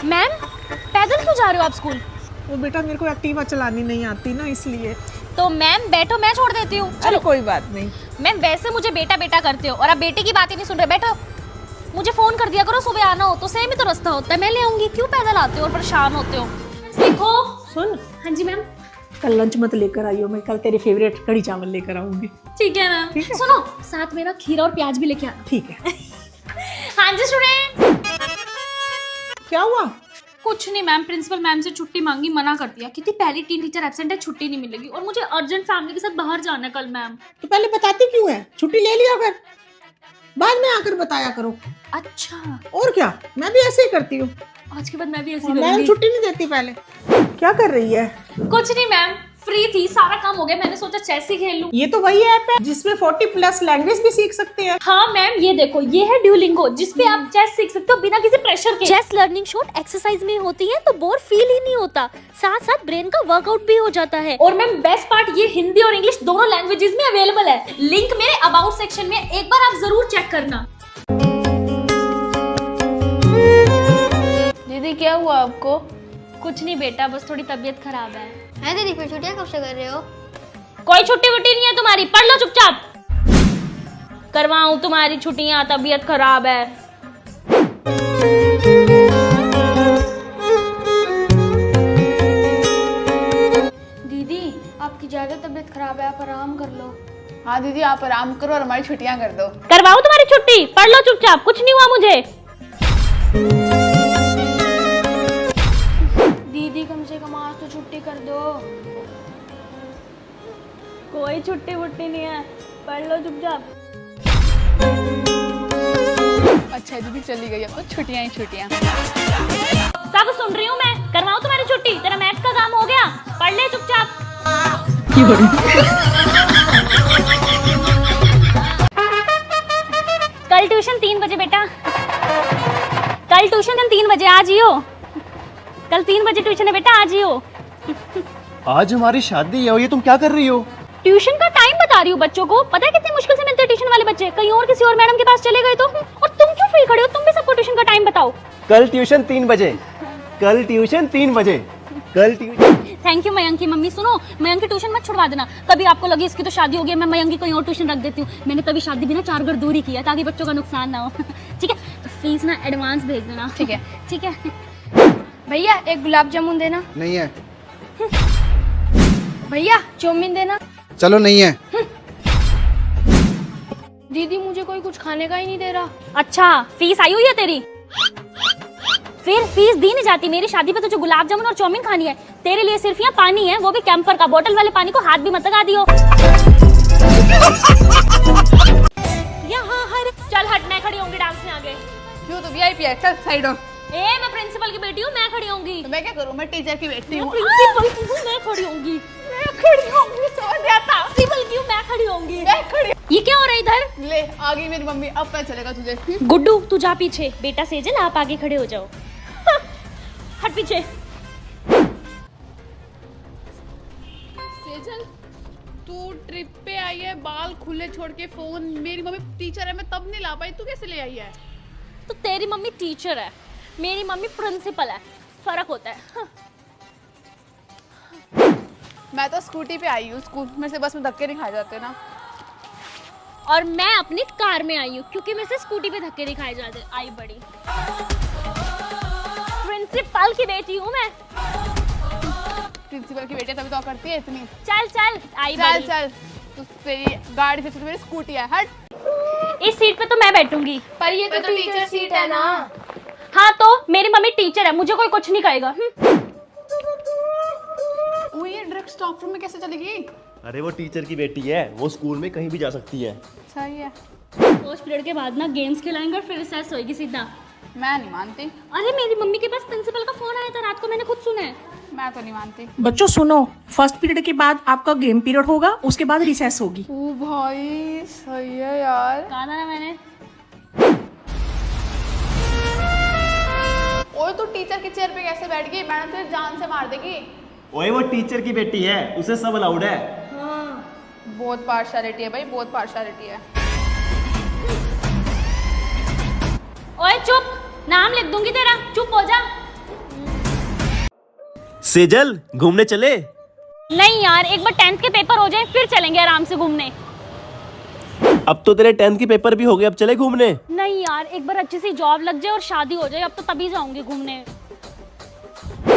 Ma'am पैदल क्यों जा रहे हो आप स्कूल? वो बेटा मेरे को एक्टिवा चलानी नहीं आती ना, इसलिए। तो मैम बैठो, मैं छोड़ देती हूँ। अरे कोई बात नहीं। मैम वैसे मुझे बेटा बेटा करते हो और अब बेटे की बात ही नहीं सुन रहे। बैठो, मुझे फोन कर दिया करो, सुबह आना हो तो सेम ही तो रास्ता होता है, मैं ले आऊंगी। क्यों पैदल आते हो और परेशान होते हो? देखो सुन, हाँ जी मैम। कल लंच मत लेकर आइयो, मैं कल तेरे फेवरेट कढ़ी चावल लेकर आऊंगी। ठीक है मैम। ठीक है। सुनो, साथ में ना खीरा और प्याज भी लेके आना। ठीक है। हाँ जी स्टूडेंट। क्या हुआ? कुछ नहीं मैम, प्रिंसिपल मैम से छुट्टी मांगी, मना कर दिया। कितनी पहली टीचर एब्सेंट है, छुट्टी नहीं मिलेगी और मुझे अर्जेंट फैमिली के साथ बाहर जाना है कल मैम। तो पहले बताती क्यों है? छुट्टी ले लिया कर, बाद में आकर बताया करो। अच्छा, और क्या, मैं भी ऐसे ही करती हूँ। आज के बाद मैं भी ऐसी मैं करूंगी। छुट्टी नहीं देती पहले। क्या कर रही है? कुछ नहीं मैम, फ्री थी, सारा काम हो गया, मैंने सोचा चेस ही खेल लूं। ये तो वही ऐप है जिसमें 40+ लैंग्वेज भी सीख सकते हैं। हाँ मैम, ये देखो, ये है ड्यूलिंगो, जिसपे आप चेस सीख सकते हो बिना किसी प्रेशर के। चेस लर्निंग शॉर्ट एक्सरसाइज में होती है तो बोर फील ही नहीं होता, साथ साथ ब्रेन का वर्कआउट भी हो जाता है। और मैम बेस्ट पार्ट, ये हिंदी और इंग्लिश दोनों लैंग्वेजेस में अवेलेबल है। लिंक मेरे अबाउट सेक्शन में, एक बार आप जरूर चेक करना। दीदी क्या हुआ आपको? कुछ नहीं बेटा, बस थोड़ी तबीयत खराब है। दीदी फिर छुट्टियां कब से कर रहे हो? कोई छुट्टी वुट्टी नहीं है तुम्हारी, पढ़ लो चुपचाप। करवाऊं तुम्हारी छुट्टियां, तबीयत खराब है। दीदी आपकी ज्यादा तबीयत खराब है, आप आराम कर लो। हाँ दीदी आप आराम करो और हमारी छुट्टियां कर दो। करवाऊं तुम्हारी छुट्टी, पढ़ लो चुपचाप, कुछ नहीं हुआ मुझे। दीदी कम से कम आज तो छुट्टी कर दो। कोई छुट्टी वुट्टी नहीं है, पढ़ लो चुपचाप। अच्छा दीदी चली गई, अब तो छुट्टियां ही छुट्टियां। सब सुन रही हूँ मैं, करवाऊं तुम्हारी छुट्टी? तेरा मैथ्स का काम हो गया, पढ़ ले चुपचाप। कल ट्यूशन 3 बजे बेटा, कल ट्यूशन 3 बजे आ जियो। कल 3 बजे ट्यूशन है बेटा, आ जियो। आज हमारी शादी है और ये तुम क्या कर रही हो? ट्यूशन का टाइम बता रही हूँ बच्चों को, पता है कितनी मुश्किल से मिलते हैं ट्यूशन वाले बच्चे। कहीं और किसी और मैडम के पास चले गए तो। और तुम क्यों फ्री खड़े हो? तुम भी सबको ट्यूशन का टाइम बताओ। कल ट्यूशन 3 बजे, कल ट्यूशन 3 बजे, कल ट्यूशन। थैंक यू मयंक की मम्मी। सुनो, मयंक की ट्यूशन मत छुड़वा देना। कभी आपको लगे इसकी तो शादी हो गई, मैं मयंक की कहीं और ट्यूशन रख देती हूँ। मैंने तभी शादी भी ना 4 घर दूर ही की है, ताकि बच्चों का नुकसान ना हो। ठीक है, तो फीस ना एडवांस भेज देना। ठीक है। ठीक है भैया एक गुलाब जामुन देना। नहीं है। भैया चाउमीन देना। चलो नहीं है। दीदी मुझे कोई कुछ खाने का ही नहीं दे रहा। अच्छा, फीस आई हुई है तेरी? फिर फीस दी नहीं जाती। मेरी शादी पे तुझे गुलाब जामुन और चाउमीन खानी है, तेरे लिए सिर्फ यहाँ पानी है, वो भी कैंपर का। बोतल वाले पानी को हाथ भी मत लगा दियो। यहाँ हर चल हट, मैं खड़ी होंगी डांस में आगे। क्यों तो वीआईपी है, चल साइड हो। ए मैं प्रिंसिपल की बेटी हूँ, मैं खड़ी होंगी। तो मैं क्या करूँ, मैं टीचर की बेटी हूँ। प्रिंसिपल की हूँ, मैं खड़ी होंगी। मैं खड़ी होंगी, समझ आता। प्रिंसिपल की हूँ, मैं खड़ी होंगी। मैं खड़ी। ये क्या हो रहा है इधर? ले आ गई मेरी मम्मी, अब पता चलेगा तुझे। गुड्डू तू जा पीछे, बेटा सेजल आप आगे खड़े हो जाओ। हट पीछे। सेजल तू ट्रिप पे आई है, बाल खुले छोड़ के, फोन। मेरी मम्मी टीचर है, मैं तब नहीं ला पाई, तू कैसे ले आई है? तो तेरी मम्मी टीचर है, मेरी मम्मी प्रिंसिपल है, फर्क होता है। मैं तो स्कूटी पे आई हूँ, स्कूल में से बस में धक्के नहीं खाए जाते ना। और मैं अपनी कार में आई हूँ, क्योंकि मेरे से स्कूटी पे धक्के नहीं खाए जाते। आई बड़ी प्रिंसिपल की बेटी हूँ मैं। प्रिंसिपल की बेटी तभी तो करती है इतनी। चल चल आई चल बड़ी। चल, तू तेरी गाड़ी से मेरी स्कूटी है, हट। इस सीट पे तो मैं बैठूंगी। पर ये तो टीचर सीट है ना। हाँ तो मेरी मम्मी टीचर है, मुझे कोई कुछ नहीं कहेगा। वो ये ड्रिप स्टॉप रूम में कैसे चली गई? अरे वो टीचर की बेटी है, वो स्कूल में कहीं भी जा सकती है। सही है। फर्स्ट पीरियड के बाद ना गेम्स खिलाएंगे और फिर रिसेस होएगी सीधा। मैं नहीं मानती। अरे मेरी मम्मी के पास प्रिंसिपल का फोन आया था रात को, मैंने खुद सुना है। मैं तो नहीं मानती। बच्चों सुनो, फर्स्ट पीरियड के बाद आपका गेम पीरियड होगा, उसके बाद रिसेस होगी। ओ भाई सही है यार। कहा था ना मैंने। ओए तू टीचर की चेयर पे कैसे बैठ गई? मैडम तुझे जान से मार देगी। ओए वो टीचर की बेटी है, उसे सब अलाउड है। बहुत पार्शियलिटी है भाई, बहुत पार्शियलिटी है। ओए चुप, नाम लिख दूंगी तेरा, चुप हो जा। सेजल घूमने चले? नहीं यार, एक बार 10th के पेपर हो जाए फिर चलेंगे आराम से घूमने। अब तो तेरे 10th के पेपर भी हो गए, अब चले घूमने? नहीं यार, एक बार अच्छी सी जॉब लग जाए और शादी हो जाए, अब तो तभी जाऊंगी घूमने।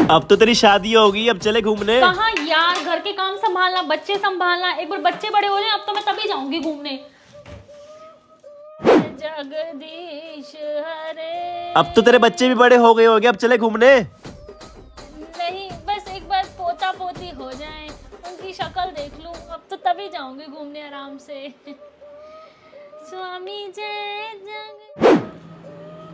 अब तो तेरी शादी होगी, अब चले घूमने? कहाँ यार, घर के काम संभालना, बच्चे संभालना, एक बार बच्चे बड़े हो जाए अब तो मैं तभी जाऊंगी घूमने। जगदीश हरे। अब तो तेरे बच्चे भी बड़े हो गए होंगे, अब चले घूमने? नहीं, बस एक बार पोता पोती हो जाए, उनकी शक्ल देख लूं, अब तो तभी जाऊंगी घूमने आराम से। स्वामी जय जग।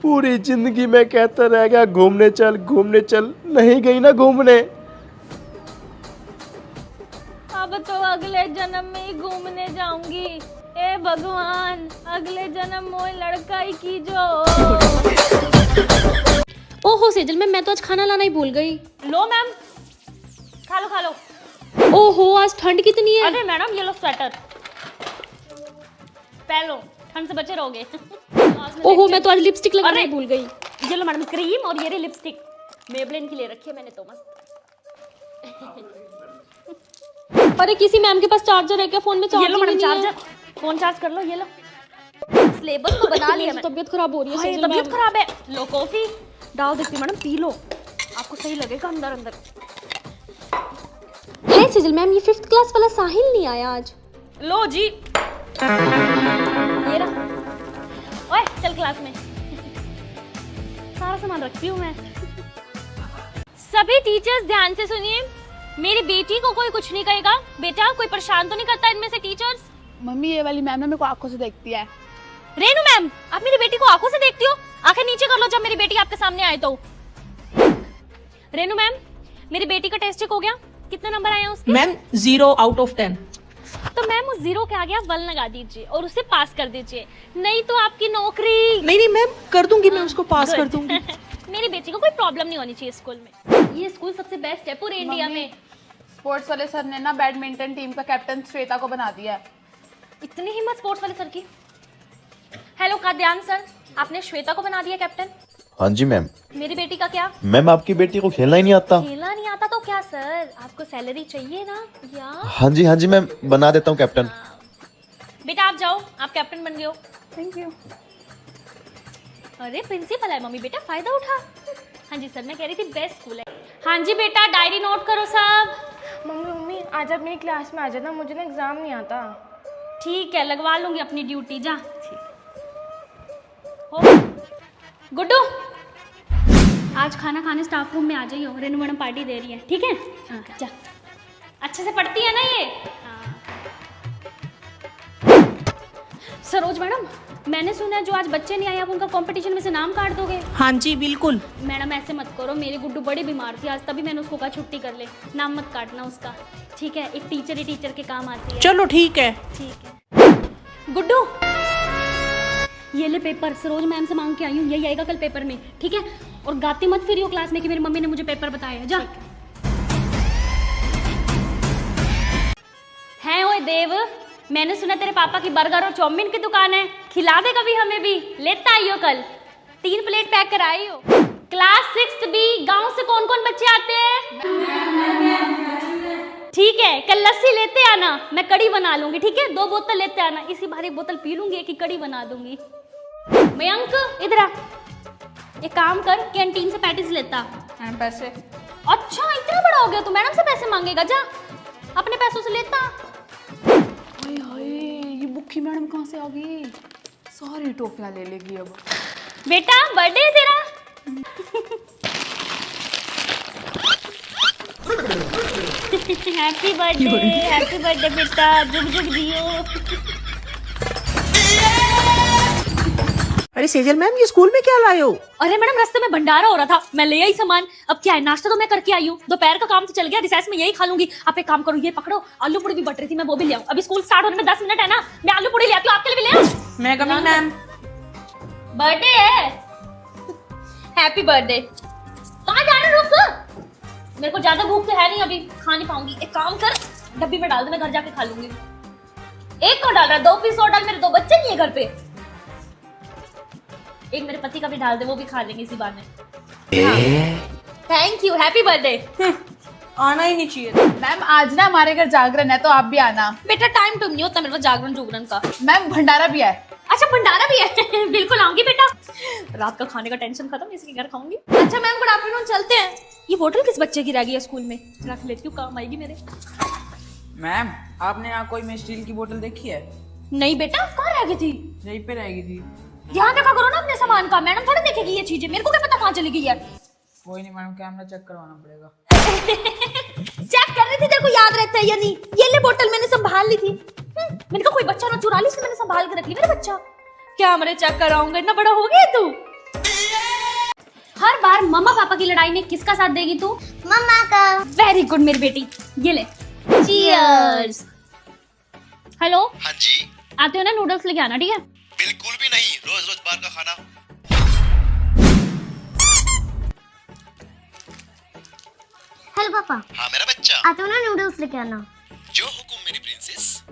पूरी जिंदगी में कहता रह गया घूमने चल, नहीं गई ना घूमने। अब तो अगले जन्म में ही घूमने जाऊंगी। ए भगवान, अगले जन्म मोए लड़का ही की जो। ओहो सेजल मैम, मैं तो आज खाना लाना ही भूल गई। लो मैम, खा लो। ओहो, आज ठंड कितनी है। अरे मैडम, ये लो स्वेटर पहन लो, ठंड से बचे रहोगे। ओहो, मैं तो आज लिपस्टिक लगाना ही भूल गई। ये लो मैडम क्रीम, और ये रही लिपस्टिक, मेबलिन की ले रखी है मैंने तो मस्त। अरे किसी मैम के पास चार्जर है क्या? फोन में चार्जर नहीं है। चार्जर, फोन चार्ज कर लो, ये लो। सिलेबस तो बना लिया मैंने। तबीयत खराब हो रही है। तबीयत खराब है, लो कॉफी डाल देती हूँ मैडम, पी लो, आपको सही लगेगा अंदर अंदर। है सिजल मैम, ये 5th क्लास वाला साहिल नहीं आया आज। लो जी, ये रहा। ओए चल क्लास में। सारा सामान रखती हूँ मैं। सभी टीचर्स ध्यान से सुनिए, मेरी बेटी को कोई कुछ नहीं कहेगा। बेटा, कोई परेशान तो नहीं करता इनमें से टीचर्स? मम्मी, ये वाली मैम ना मेरे को आंखों से देखती है। रेनू मैम, आप मेरी बेटी को आंखों से देखती हो? आंखें नीचे कर लो जब मेरी बेटी आपके सामने आए तो। रेनू मैम, मेरी बेटी का टेस्ट चेक हो गया? कितने नंबर आए हैं उसके? Ma'am 0 out of 10। तो मैम उस 0 के आगे आप 1 लगा दीजिए और उसे पास कर दीजिए, नहीं तो आपकी नौकरी। नहीं मैम, कर दूंगी, मैं उसको पास कर दूंगी। मेरी बेटी को कोई प्रॉब्लम नहीं होनी चाहिए स्कूल में। ये स्कूल सबसे बेस्ट है पूरे इंडिया में। स्पोर्ट्स वाले सर ने ना बैडमिंटन टीम का कैप्टन श्वेता को बना दिया है। इतनी हिम्मत स्पोर्ट्स वाले सर की। हेलो काद्यान सर, आपने श्वेता को बना दिया कैप्टन? हाँ जी मैम। मेरी बेटी का क्या? मैम, आपकी बेटी को खेलना ही नहीं आता। खेलना नहीं आता तो क्या सर, आपको सैलरी चाहिए ना या? हाँ जी मैम, बना देता हूँ कैप्टन। बेटा आप जाओ, आप कैप्टन बन गए हो। Thank you. अरे प्रिंसिपल है मम्मी, बेटा फायदा उठा। हाँ जी सर, मैं कह रही थी बेस्ट स्कूल है। हाँ जी बेटा, डायरी नोट करो सब। मम्मी आज आप मेरी क्लास में आ जाना, मुझे ना एग्जाम नहीं आता। ठीक है, लगवा लूंगी अपनी ड्यूटी। जा हो गुड्डू, आज खाना खाने स्टाफ रूम में आ जाइयो, रेनू मैडम पार्टी दे रही है, ठीक है? हाँ जा, अच्छे से पढ़ती है ना ये? हाँ। सरोज मैडम, मैंने सुना है जो आज बच्चे नहीं आए आप उनका कंपटीशन में से नाम काट दोगे। हाँ जी बिल्कुल। मैडम ऐसे मत करो, मेरी गुड्डू बड़ी बीमार थी आज, तभी मैंने उसको कहा छुट्टी कर ले, नाम मत काटना उसका, ठीक है? एक टीचर ही टीचर के काम आती है। चलो ठीक है। ठीक है गुड्डू, ये ले पेपर, सरोज मैम से मांग के आई हूँ, यही आएगा कल पेपर में, ठीक है? और गाती मत फिरियो क्लास में कि मेरी मम्मी ने मुझे पेपर बताया है। जा। है ओए देव, मैंने सुना तेरे पापा की बर्गर और चाउमीन की दुकान है, खिला दे कभी हमें भी, लेता आइयो कल, 3 प्लेट पैक कराई हो। क्लास 6th बी, गांव से कौन कौन बच्चे आते हैं? ठीक है, कल लस्सी लेते आना, मैं कड़ी बना लूंगी, ठीक है? 2 बोतल लेते आना, इसी बार 1 बोतल पी लूंगी, एक ही कड़ी बना दूंगी। मयंक इधर आ, एक काम कर, कैंटीन से पैटीज लेता। पैसे? अच्छा इतना बड़ा हो गया तू मैडम से पैसे मांगेगा? जा अपने पैसों से लेता। हाय हाय, ये बुक्की मैडम कहाँ से आ गई? सारी टॉफियाँ ले लेगी अब। बेटा बर्थडे है तेरा। हैप्पी बर्थडे बेटा, जुग जुग जियो। अरे सेजल मैम, ये स्कूल में क्या लाए हो? अरे मैडम, रास्ते में भंडारा हो रहा था, मैं ले आई सामान। अब क्या है, नाश्ता तो मैं करके आई हूँ, दोपहर का काम तो चल गया, रिसेस में यही खा लूंगी। आप एक काम करो, ये पकड़ो, आलू पूड़ी भी बट रही थी, मैं वो भी ले आऊँ। अभी स्कूल स्टार्ट होने में 10 मिनट है ना, मैं आलू पूड़ी ले आती हूँ, आपके लिए भी ले आऊँ। मैं कमिंग मैम। बर्थडे है, हैप्पी बर्थडे। कहाँ जा रहे हो? रुक, मेरे को ज्यादा भूख तो है नहीं, अभी खा नहीं पाऊंगी। एक काम कर, डब्बी में डाल दे, मैं घर जाके खा लूंगी। एक को डाल रहा है, 2 पीस और डाल, मेरे 2 बच्चे नहीं है घर पे। एक मेरे पति का भी डाल दे, वो भी खा लेंगे इसी बहाने। Thank you, happy birthday. आना ही नहीं चाहिए। मैम आज ना हमारे घर जागरण है तो आप भी आना। बेटा टाइम तो नहीं होता मेरे पास जागरण जुगरण का। मैम भंडारा भी है। अच्छा भंडारा भी है बिल्कुल आऊंगी बेटा। रात का खाने का टेंशन खत्म, इसी के घर खाऊंगी। अच्छा मैम गुड आफ्टरनून, चलते हैं। ये बोतल किस बच्चे की रह गई है स्कूल में? रख लेती हूँ, काम आएगी मेरे। मैम आपने यहाँ कोई में स्टील की बोतल देखी है? नहीं बेटा, कहाँ रह गई थी? यहीं पे रहेगी थी। ध्यान रखा करो ना अपने सामान का, मैडम थोड़ी देखेगी ये चीजें, मेरे को क्या पता कहाँ चली गई है। कोई नहीं मैडम, कैमरा चेक करवाना पड़ेगा। चेक कर रही थी, तेरे को याद रहता है या नहीं? ये ले बोतल, मैंने संभाल ली थी। मैंने कहा कोई बच्चा ना चुरा ली, इसलिए मैंने संभाल के रख ली। मेरा बच्चा क्या मेरे चेक कराऊंगा, इतना बड़ा हो गया तू। हर बार मम्मा पापा की लड़ाई में किसका साथ देगी तू? मम्मा का। वेरी गुड मेरी बेटी, ये ले। चीयर्स। हेलो, हाँ जी। आते हो ना नूडल्स लेके आना, ठीक है? बिल्कुल भी नहीं, रोज रोज बाहर का खाना। हेलो पापा, हाँ मेरा बच्चा। आते हो ना नूडल्स लेके आना। जो हुकुम मेरी प्रिंसेस।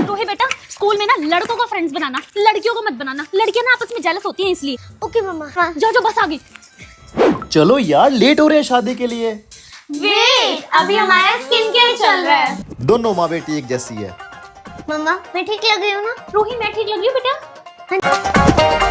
रोही बेटा, स्कूल में ना लड़कों का फ्रेंड्स बनाना, लड़कियों को मत बनाना। लड़कियां ना आपस में जेलस होती हैं इसलिए। ओके मम्मा। जाओ जाओ, बस आ गई। चलो यार, लेट हो रहे हैं शादी के लिए। वेट, अभी हमारा स्किन केयर चल रहा है। दोनों माँ बेटी एक जैसी है। मम्मा मैं ठीक लग रही हूँ ना? रोही मैं ठीक लग रही हूँ बेटा?